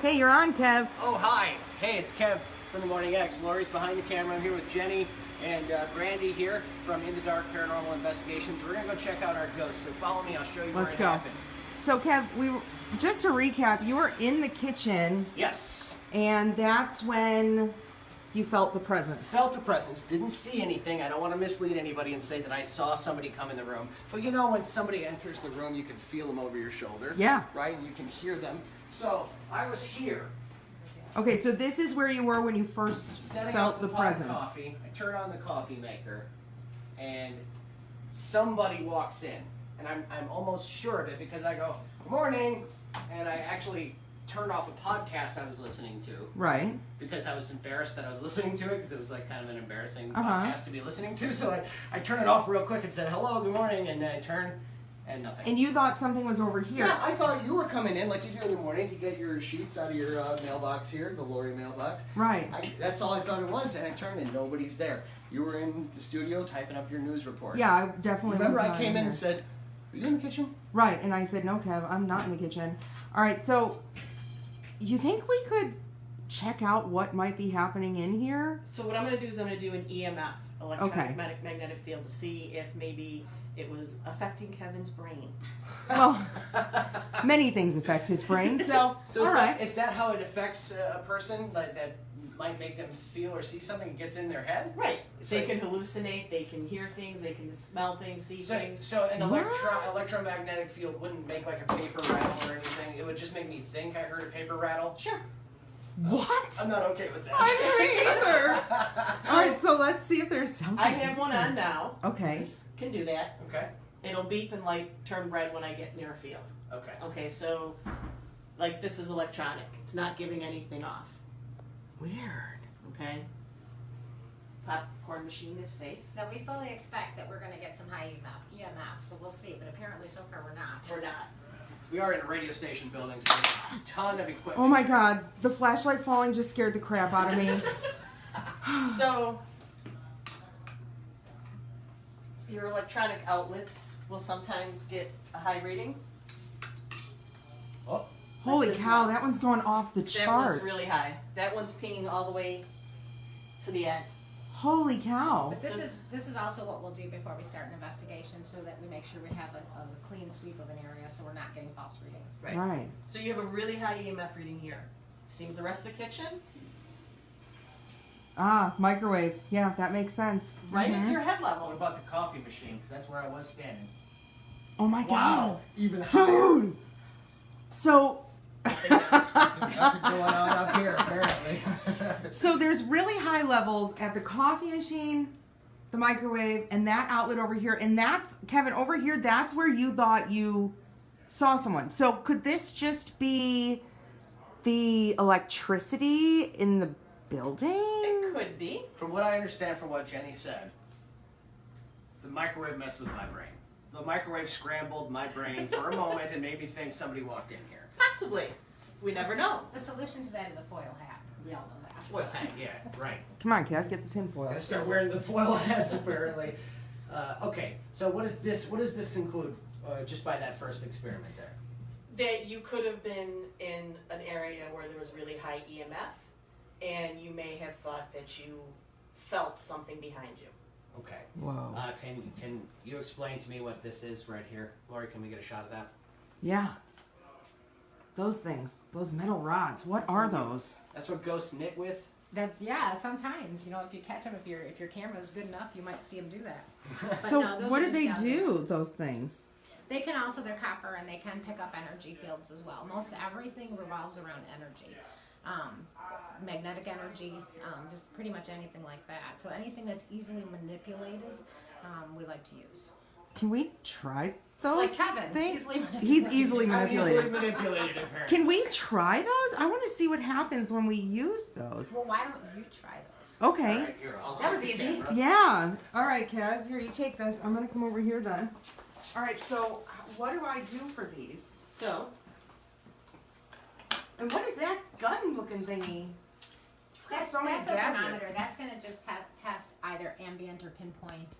Hey, you're on, Kev. Oh, hi. Hey, it's Kev from The Morning X. Lori's behind the camera. I'm here with Jenny and Brandy here from In the Dark Paranormal Investigations. We're going to go check out our ghosts. So follow me. I'll show you where it happened. So, Kev, just to recap, you were in the kitchen. Yes. And that's when you felt the presence. Felt the presence. Didn't see anything. I don't want to mislead anybody and say that I saw somebody come in the room. But you know, when somebody enters the room, you can feel them over your shoulder. Yeah. Right? And you can hear them. So I was here. Okay, so this is where you were when you first felt the presence. Coffee. I turn on the coffee maker, and somebody walks in, and I'm almost sure of it because I go, "Good morning," and I actually turned off a podcast I was listening to. Right. Because I was embarrassed that I was listening to it because it was like kind of an embarrassing podcast to be listening to. So I turned it off real quick and said, "Hello, good morning," and then I turned. And nothing. And you thought something was over here. Yeah, I thought you were coming in like you do in the morning to get your sheets out of your mailbox here, the Lori mailbox. Right. That's all I thought it was, and I turned and nobody's there. You were in the studio typing up your news report. Yeah, I definitely Remember was I came in and said, "Are you in the kitchen?" Right, and I said, "No, Kev, I'm not in the kitchen." All right, so you think we could check out what might be happening in here? So what I'm going to do is I'm going to do an EMF, electromagnetic magnetic field, to see if maybe it was affecting Kevin's brain. Well, many things affect his brain, so all right. Is that how it affects a person that might make them feel or see something that gets in their head? Right. They can hallucinate, they can hear things, they can smell things, see things. So an electromagnetic field wouldn't make like a paper rattle or anything. It would just make me think I heard a paper rattle. Sure. What? I'm not okay with that. I don't either. All right, so let's see if there's something. I have one on now. Okay. This can do that. Okay. It'll beep and light turn red when I get near a field. Okay. Okay, so like this is electronic. It's not giving anything off. Weird. Okay. Popcorn machine is safe. Now, we fully expect that we're going to get some high EMF, so we'll see. But apparently, so far, we're not. We're not. We are in a radio station building, so there's a ton of equipment. Oh my God, the flashlight falling just scared the crap out of me. So, your electronic outlets will sometimes get a high reading. Oh. Holy Like this cow, one. that one's going off the That charts. one's really high. That one's pinging all the way to the end. Holy cow. But this is also what we'll do before we start an investigation, so that we make sure we have a clean sweep of an area, so we're not getting false readings. Right. So you have a really high EMF reading here. Seems the rest of the kitchen, Ah, microwave. Yeah, that makes sense. right Mhm. at your head level. What about the coffee machine? Because that's where I was standing. Oh my God. Wow. Even higher. Dude. So. Nothing going on up here, apparently. So there's really high levels at the coffee machine, the microwave, and that outlet over here. And that's, Kevin, over here, that's where you thought you saw someone. So could this just be the electricity in the building? It could be. From what I understand from what Jenny said, the microwave messed with my brain. The microwave scrambled my brain for a moment and made me think somebody walked in here. Possibly. We never know. The solution to that is a foil hat. We all know that. Foil hat, yeah, right. Come on, Kev, get the tinfoil. Gotta start wearing the foil hats apparently. Okay, so what does this conclude just by that first experiment there? That you could have been in an area where there was really high EMF, and you may have thought that you felt something behind you. Okay. Whoa. Can you explain to me what this is right here? Lori, can we get a shot of that? Yeah. Those things, those metal rods, what are those? That's what ghosts knit with? Sometimes, if you catch them, if your camera is good enough, you might see them do that. But So no, those what are do they just do, those things? They can also, they're copper, and they can pick up energy fields as well. Most everything revolves around energy. Magnetic energy, just pretty much anything like that. So anything that's easily manipulated, we like to use. Can we try those Like Kevin, things? easily manipulated. He's easily I'm manipulated. easily manipulated apparently. Can we try those? I want to see what happens when we use those. Well, why don't you try those? Okay. All right, here, I'll That was take the easy. camera. Yeah. All right, Kev. Here, you take this. I'm going to come over here then. All right, so what do I do for these? So, And what is that gun-looking thingy? You've got That's so many a gadgets. thermometer. That's going to just test either ambient or pinpoint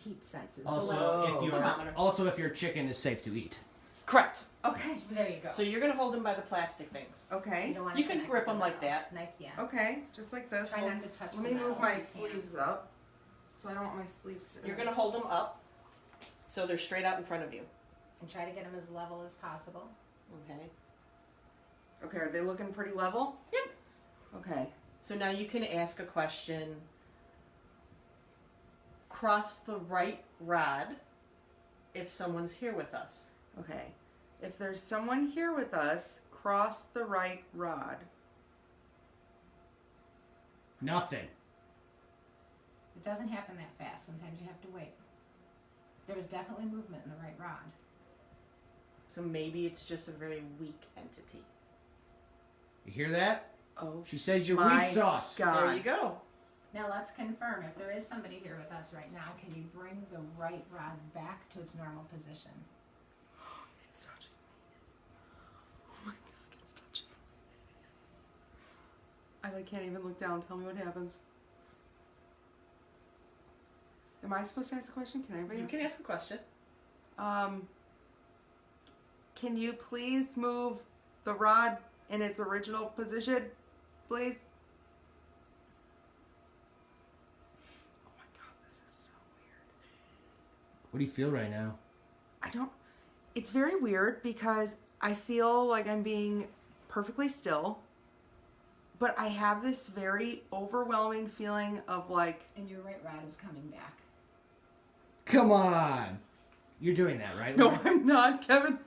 heat senses. Also, Whoa. if Thermometer. your chicken is safe to eat. Correct. Okay. There you go. So you're gonna hold them by the plastic things. You Okay. don't want You can grip them like that. Nice, yeah. Okay. Just like this. Try Well, not to touch let the me move metal my if you can. sleeves up. So I don't want my sleeves to. You're gonna hold them up, so they're straight out in front of you. And try to get them as level as possible. Okay. Okay. Are they looking pretty level? Yep. Okay. So now you can ask a question. Cross the right rod if someone's here with us. Okay. If there's someone here with us, cross the right rod. Nothing. It doesn't happen that fast. Sometimes you have to wait. There was definitely movement in the right rod. So maybe it's just a very weak entity. You hear that? Oh. She says you're My weak sauce. God. There you go. Now let's confirm, if there is somebody here with us right now, can you bring the right rod back to its normal position? It's touching me. Oh my God, it's touching me. I like, can't even look down. Tell me what happens. Am I supposed to ask a question? Can anybody You ask? can ask a question. Can you please move the rod in its original position, please? Oh my God, this is so weird. What do you feel right now? I don't. It's very weird because I feel like I'm being perfectly still, but I have this very overwhelming feeling of like. And your right rod is coming back. Come on. You're doing that, right? No, Lauren? I'm not, Kevin.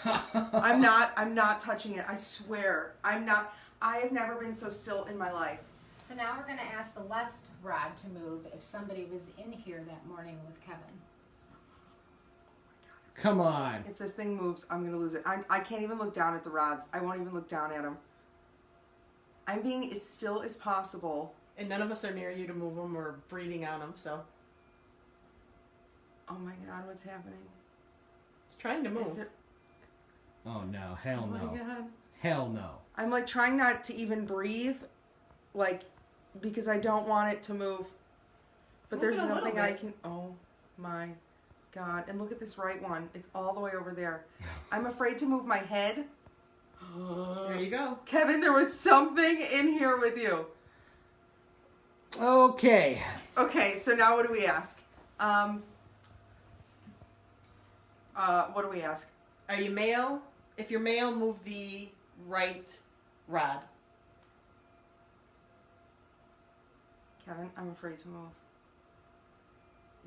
I'm not touching it. I swear. I'm not. I have never been so still in my life. So now we're going to ask the left rod to move if somebody was in here that morning with Kevin. Come on. If this thing moves, I'm going to lose it. I can't even look down at the rods. I won't even look down at them. I'm being as still as possible. And none of us are near you to move them or breathing on them, so Oh my God, what's happening? it's trying to Is move. there, Oh no. Hell oh no. my God. Hell no. I'm like trying not to even breathe, like, because I don't want it to move. But It's there's moving a little nothing I bit. can. Oh my God. And look at this right one. It's all the way over there. I'm afraid to move my head. There you go. Kevin, there was something in here with you. Okay. Okay, so now what do we ask? What do we ask? Are you male? If you're male, move the right rod. Kevin, I'm afraid to move.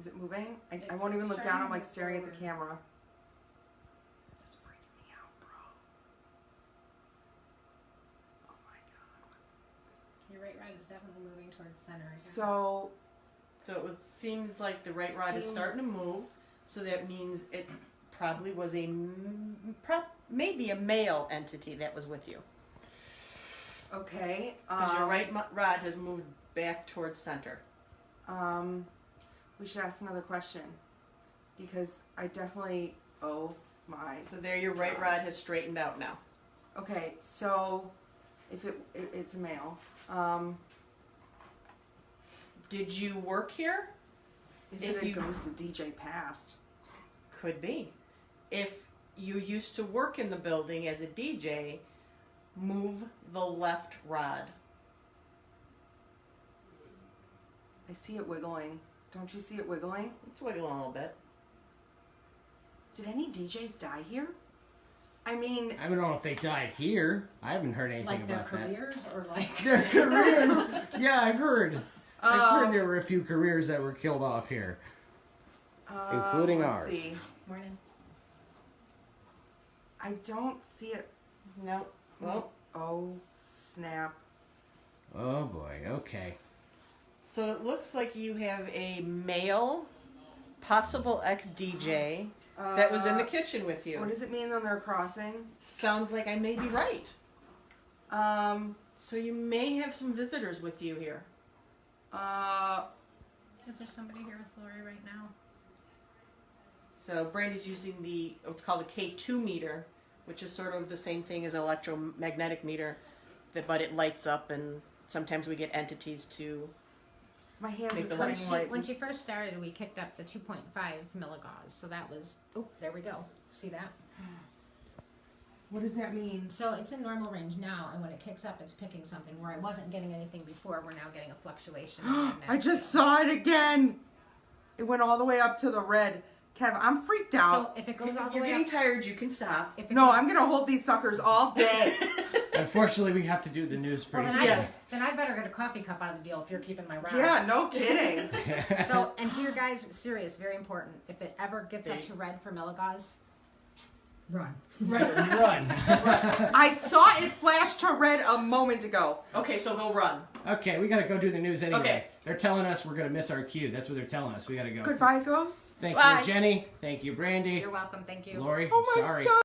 Is it moving? I It's- won't even it's look trying down. to I'm like move staring at the forward. camera. This is freaking me out, bro. Oh my God. Your right rod is definitely moving towards center again. So, So seems like the right rod is Seem- starting to move. So that means it probably was maybe a male entity that was with you. okay. Because your right rod has moved back towards center. We should ask another question. Because I definitely, oh my. So there your right rod has straightened out now. Okay, so if it's a male, Did you work here? is If it a you- ghost of DJ Past? Could be. If you used to work in the building as a DJ, move the left rod. I see it wiggling. Don't you see it wiggling? It's wiggling a little bit. Did any DJs die here? I mean, I don't know if they died here. I haven't heard anything like their about that. careers or like Their careers. Yeah, I've heard. I've heard Um, there were a few careers that were killed off here. Including let's ours. See. morning. I don't see it. No. Well, Oh, snap. Oh boy. Okay. so it looks like you have a male, possible ex-DJ that was in the kitchen with What you. does it mean when they're crossing? Sounds like I may be right. Um, So you may have some visitors with you here. Is there somebody here with Lori right now? So Brandy's using what's called a K2 meter, which is sort of the same thing as an electromagnetic meter, but it lights up, and sometimes we get entities to. my hands Make are the turning lights- white. When she first started, we kicked up to 2.5 milligauss. So that was, oh, there we go. See that? What does that mean? So it's in normal range now, and when it kicks up, it's picking something where I wasn't getting anything before. We're now getting a fluctuation. in magnetic I just field. saw it again. It went all the way up to the red. Kev, I'm freaked out. So if it goes all If the you're way getting up, tired, you can stop. if it No, goes, I'm gonna hold these suckers all day. Unfortunately, we have to do the news well, pretty then, Yes. then I'd better get a coffee cup out of the deal if you're keeping my rounds. Yeah, no kidding. soon. So, and here, guys, serious, very important. If it ever gets up Okay. to red for milligauss, run. Run. I saw it flash to red a moment ago. Okay, so go run. Okay, we gotta go do the news anyway. Okay. They're telling us we're gonna miss our cue. That's what they're telling us. We gotta go. Goodbye, Ghost. Thank Bye. you, Jenny. Thank you, Brandy. You're welcome. Thank you. Lori, Oh my sorry. God.